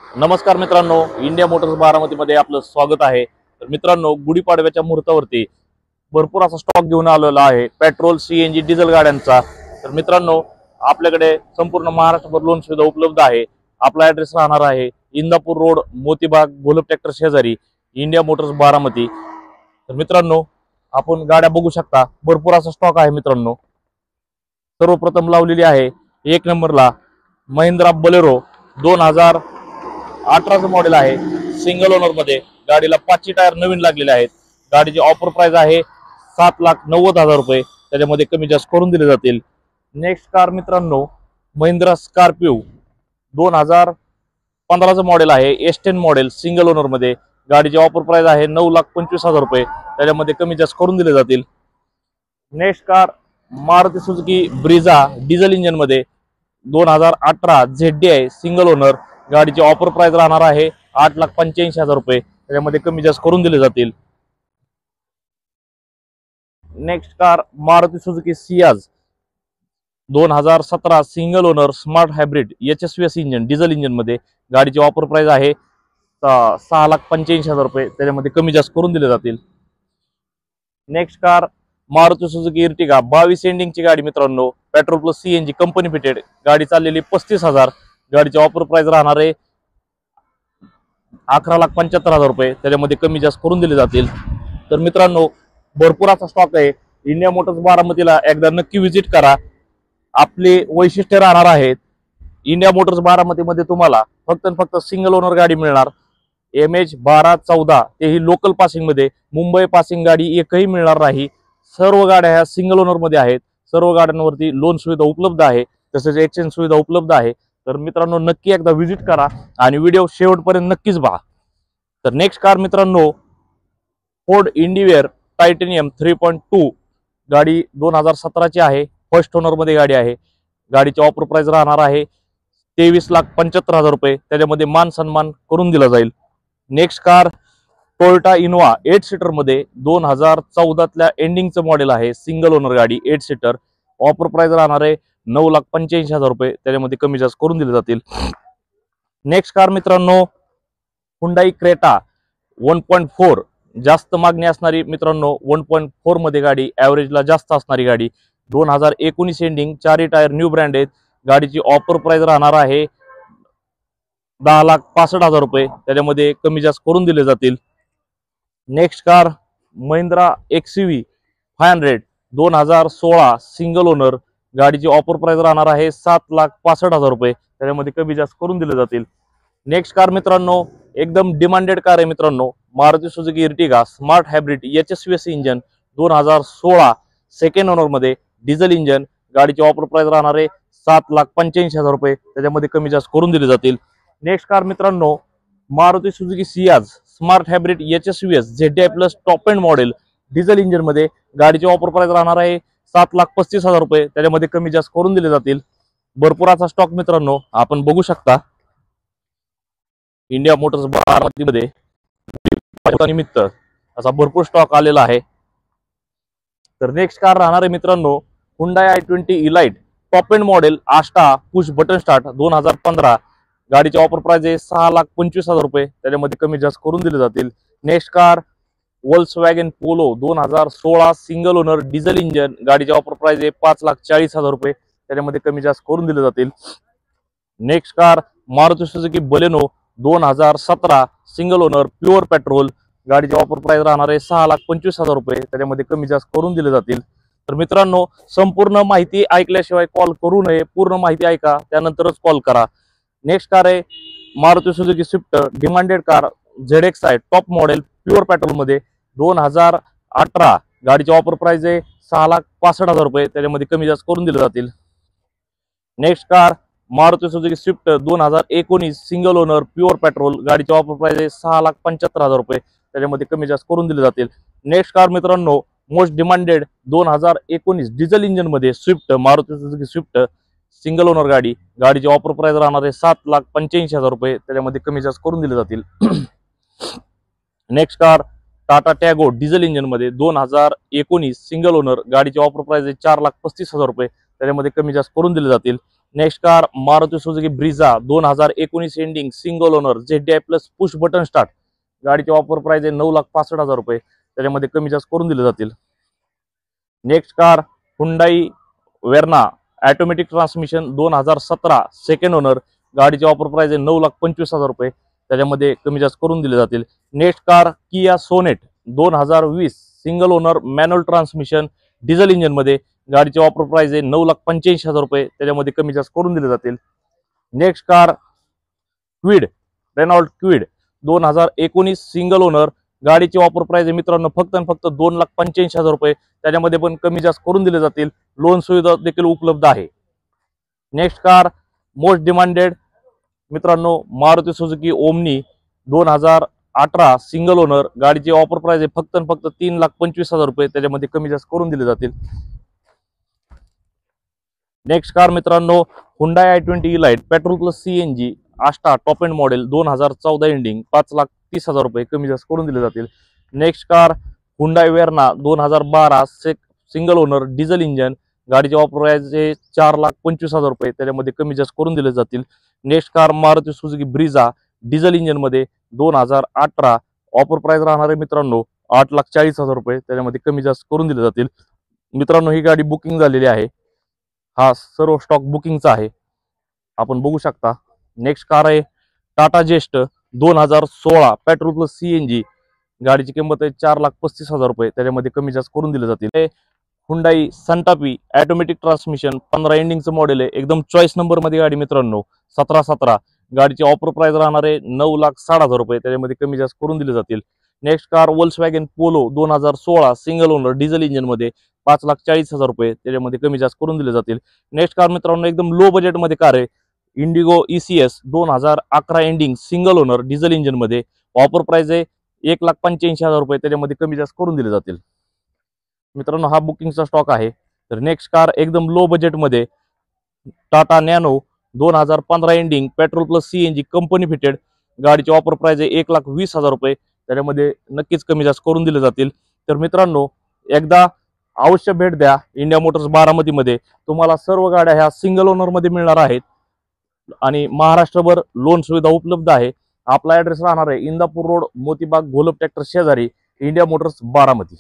नमस्कार मित्रांनो, India Motors बारामतीमध्ये आपलं स्वागत आहे। तर मित्रांनो, गुढीपाडव्याच्या मुहूर्तावरती भरपूर असा स्टॉक घेऊन आलेला आहे पेट्रोल सीएनजी डिझेल गाड्यांचा। तर मित्रांनो, आपल्याकडे संपूर्ण महाराष्ट्रभर लोन सुविधा उपलब्ध आहे। आपला ॲड्रेस राहणार आहे इंदापूर रोड, मोतीबाग, गोलब ट्रॅक्टर शेजारी, इंडिया मोटर्स बारामती। तर मित्रांनो, आपण गाड्या बघू शकता, भरपूर असा स्टॉक आहे मित्रांनो। सर्वप्रथम लावलेली आहे एक नंबरला महिंद्रा बोलेरो 2018चं मॉडेल आहे, सिंगल ओनर मध्ये। गाडीला 5 टायर नवीन लागलेले आहेत। गाडीची ऑफर प्राइस आहे 7,90,000 रुपये, त्याच्यामध्ये कमी जास्त करून दिले जातील। नेक्स्ट कार मित्रांनो, महिंद्रा स्कॉर्पिओ 2015चं मॉडेल आहे, S10 मॉडेल, सिंगल ओनर मध्ये। गाडीची ऑफर प्राइस आहे 9,25,000 रुपये, त्याच्यामध्ये कमी जास्त करून दिले जातील। Next car Maruti Suzuki Brezza diesel engine मध्ये 2018 ZDI सिंगल ओनर। गाडीची ऑफर प्राइस राहणार आहे 8,85,000 रुपये, त्याच्यामध्ये कमी जास्त करून दिले जातील। Next car Maruti Suzuki Ciaz 2017 single owner smart hybrid HSVS engine diesel engine मध्ये। गाडीची ऑफर प्राइस आहे 6,85,000 रुपये, त्याच्यामध्ये कमी जास्त करून दिले जातील। Next car Maruti Suzuki Ertiga 22 एंडिंगची गाडी मित्रांनो, petrol plus CNG company fitted. गाडी चाललेली 35,000। गाडीची ऑफर प्राइस राहणार आहे 11,75,000 रुपये, त्याच्यामध्ये कमी जास्त करून दिले जातील। तर मित्रांनो, भरपूर असा स्टॉक आहे। इंडिया मोटर्स बारामतीला एकदा नक्की व्हिजिट करा। आपले वैशिष्ट्य राहणार आहेत, इंडिया मोटर्स बारामतीमध्ये तुम्हाला फक्त सिंगल ओनर गाडी मिळणार। MH 12-14 तेही लोकल पासिंग मध्ये, मुंबई पासिंग गाडी एकही मिळणार नाही। सर्व गाड्या ह्या सिंगल ओनर मध्ये आहेत। सर्व गाड्यांवरती लोन सुविधा उपलब्ध आहे, तसेच एक्सचेंज सुविधा उपलब्ध आहे। तर मित्रांनो, नक्की एकदा व्हिजिट करा आणि व्हिडिओ शेवटपर्यंत नक्कीच पहा। तर नेक्स्ट कार मित्रांनो, फोर्ड इंडिवेअर टायटेनियम 3.2 गाडी 2017ची आहे, फर्स्ट ओनर मध्ये गाडी आहे। गाडीची ऑफर प्राइस राहणार आहे 23,75,000 रुपये, त्याच्यामध्ये मान सन्मान करून दिला जाईल। Next car Toyota Innova 8 seater मध्ये 2014 एंडिंगचं मॉडेल आहे, सिंगल ओनर गाडी 8 सीटर। ऑफर प्राइस राहणार आहे 9,85,000 रुपये, त्याच्यामध्ये कमी जास्त करून दिले जातील। नेक्स्ट कार मित्रांनो, हुंडाई क्रेटा 1.4 जास्त मागणी असणारी मित्रांनो, 1.4 मध्ये गाडी, ॲव्हरेजला जास्त असणारी गाडी, 2019 एंडिंग, 4 टायर न्यू ब्रँड आहेत। गाडीची ऑफर प्राइस राहणार आहे 10,65,000 रुपये, त्याच्यामध्ये कमी जास्त करून दिले जातील। Next car Mahindra XUV 500 2016 single owner. गाडीची ऑफर प्राइस राहणार आहे 7,65,000 रुपये, त्याच्यामध्ये कमी जास्त करून दिले जातील। नेक्स्ट कार मित्रांनो, एकदम डिमांडेड कार आहे मित्रांनो, Maruti Suzuki Ertiga smart hybrid HSVS engine 2016 second owner मध्ये, डिझेल इंजिन। गाडीची ऑफर प्राइस राहणार आहे 7,85,000 रुपये, त्याच्यामध्ये कमी जास्त करून दिले जातील। नेक्स्ट कार मित्रांनो, Maruti Suzuki Ciaz smart hybrid HSVS ZDI plus top end model diesel engine मध्ये। गाडीची ऑफर प्राइस राहणार आहे 7,35,000 रुपये, त्याच्यामध्ये कमी जास्त करून दिले जातील। भरपूर असा स्टॉक मित्रांनो आपण बघू शकता इंडिया मोटर्स बारामतीमध्ये निमित्त असा भरपूर स्टॉक आलेला आहे। तर नेक्स्ट कार राहणार आहे मित्रांनो, Hyundai i20 elite top end model Ashta push button start 2015। गाडीची ऑफर प्राइस आहे 6,25,000 रुपये, त्याच्यामध्ये कमी जास्त करून दिले जातील। Next car Volkswagen Polo 2016 single owner diesel engine. गाडीची ऑफर प्राइस आहे 5,40,000 रुपये, त्याच्यामध्ये कमी जास्त करून दिले जातील। Next car Maruti Suzuki Baleno 2017 single owner pure petrol. गाडीची ऑफर प्राइस राहणार आहे 6,25,000 रुपये, त्याच्यामध्ये कमी जास्त करून दिले जातील। तर मित्रांनो, संपूर्ण माहिती ऐकल्याशिवाय कॉल करू नये, पूर्ण माहिती ऐका त्यानंतरच कॉल करा। नेक्स्ट कार आहे Maruti Suzuki Swift demanded car ZXi top model pure petrol मध्ये 2018। गाडीची ऑफर प्राइस आहे 6,65,000 रुपये, त्याच्यामध्ये कमी जास्त करून दिले जातील। Next car Maruti Suzuki Swift 2019 single owner pure petrol. गाडीची ऑफर प्राइस आहे 6,75,000 रुपये, त्याच्यामध्ये कमी जास्त करून दिले जातील। नेक्स्ट कार मित्रांनो, मोस्ट डिमांडेड 2019 डिझेल इंजिन मध्ये Swift, Maruti Suzuki Swift single owner गाडी। गाडीची ऑफर प्राइस राहणार आहे 7,85,000 रुपये, त्याच्यामध्ये कमी जास्त करून दिले जातील। Next car Tata Tiago diesel engine मध्ये 2019 सिंगल ओनर। गाडीची ऑफर प्राइस आहे 4,35,000 रुपये, त्याच्यामध्ये कमी जास्त करून दिले जातील। Next car Maruti Suzuki Brezza 2019 ending single owner ZDI plus push button start, गाडीची ऑफर प्राइस आहे 9,65,000 रुपये, त्याच्यामध्ये कमी जास्त करून दिले जातील. Next car Hyundai Verna automatic transmission 2017 second owner, गाडीची ऑफर प्राइस आहे 9,25,000 रुपये, त्याच्यामध्ये कमी जास्त करून दिले जातील. Next car Kia Sonet 2020 single owner manual transmission diesel engine मध्ये, गाडीची ऑफर प्राइस आहे 9,85,000 रुपये, त्याच्यामध्ये कमी जास्त करून दिले जातील. Next car Kwid Renault Kwid 2019 single owner, गाडीची ऑफर प्राइस आहे मित्रांनो फक्त आणि फक्त 2,85,000 रुपये, त्याच्यामध्ये पण कमी जास्त करून दिले जातील. लोन सुविधा देखील उपलब्ध आहे. नेक्स्ट कार मोस्ट डिमांडेड मित्रांनो Maruti Suzuki omni 2018 single owner, गाडीची ऑफर प्राइस आहे फक्त आणि फक्त 3,25,000 रुपये, त्याच्यामध्ये कमी जास्त करून दिले जातील. नेक्स्ट कार मित्रांनो Hyundai i20 elite petrol plus CNG Ashta top end model 2014 ending 5,30,000 रुपये, कमी जास्त करून दिले जातील. Next car Hyundai Verna 2012 single owner diesel engine, गाडीची ऑफर प्राइस आहे 4,25,000 रुपये, त्याच्यामध्ये कमी जास्त करून दिले जातील. Next car Maruti Suzuki Brezza diesel engine मध्ये 2018, ऑफर प्राइस राहणार आहे मित्रांनो 8,40,000 रुपये, त्याच्यामध्ये कमी जास्त करून दिले जातील. मित्रांनो ही गाडी बुकिंग झालेली आहे, हा सर्व स्टॉक बुकिंगचा आहे, आपण बघू शकता. नेक्स्ट कार आहे टाटा जेस्ट 2016 पेट्रोल प्लस CNG, गाडीची किंमत आहे 4,35,000 रुपये, त्याच्यामध्ये कमी जास्त करून दिले जातील. हुंडाई संटापी ऑटोमॅटिक ट्रान्समिशन 15 एंडिंगचं मॉडेल आहे, एकदम चॉईस नंबर मध्ये गाडी मित्रांनो 1717, गाडीची ऑफर प्राइस राहणार आहे 9,60,000 रुपये, त्याच्यामध्ये कमी जास्त करून दिले जातील. Next car Volkswagen Polo 2016 single owner diesel engine मध्ये 5,40,000 रुपये, त्याच्यामध्ये कमी जास्त करून दिले जातील. नेक्स्ट कार मित्रांनो एकदम लो बजेट मध्ये कार आहे Indigo ECS 2011 ending single owner diesel engine मध्ये, ऑफर प्राइस आहे 1,85,000 रुपये, त्याच्यामध्ये कमी जास्त करून दिले जातील. मित्रांनो हा बुकिंगचा स्टॉक आहे. तर नेक्स्ट कार एकदम लो बजेट मध्ये Tata nano 2015 ending petrol plus CNG company fitted, गाडीची ऑफर प्राइस आहे 1,20,000 रुपये, त्याच्यामध्ये नक्कीच कमी जास्त करून दिले जातील. तर मित्रांनो एकदा अवश्य भेट द्या इंडिया मोटर्स बारामती मध्ये, तुम्हाला सर्व गाड्या ह्या सिंगल ओनर मध्ये मिळणार आहेत आणि महाराष्ट्रभर लोन सुविधा उपलब्ध आहे. आपला ऍड्रेस राहणार आहे इंदापूर रोड मोतीबाग घोलप ट्रॅक्टर शेजारी इंडिया मोटर्स बारामती.